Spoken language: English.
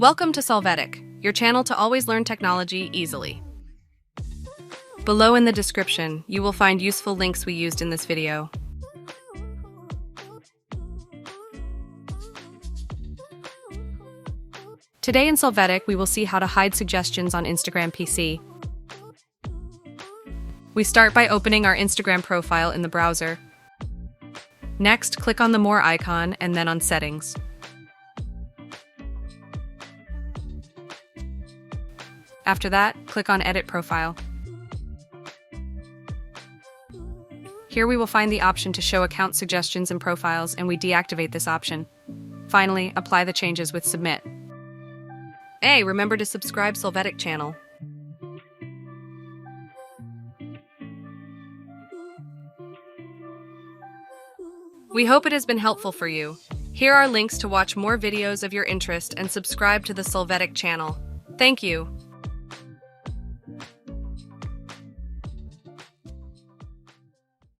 Welcome to Solvetic, your channel to always learn technology easily. Below in the description, you will find useful links we used in this video. Today in Solvetic, we will see how to hide suggestions on Instagram PC. We start by opening our Instagram profile in the browser. Next, click on the More icon and then on Settings. After that, click on Edit Profile. Here we will find the option to show account suggestions and profiles, and we deactivate this option. Finally, apply the changes with Submit. Hey, remember to subscribe Solvetic channel. We hope it has been helpful for you. Here are links to watch more videos of your interest and subscribe to the Solvetic channel. Thank you.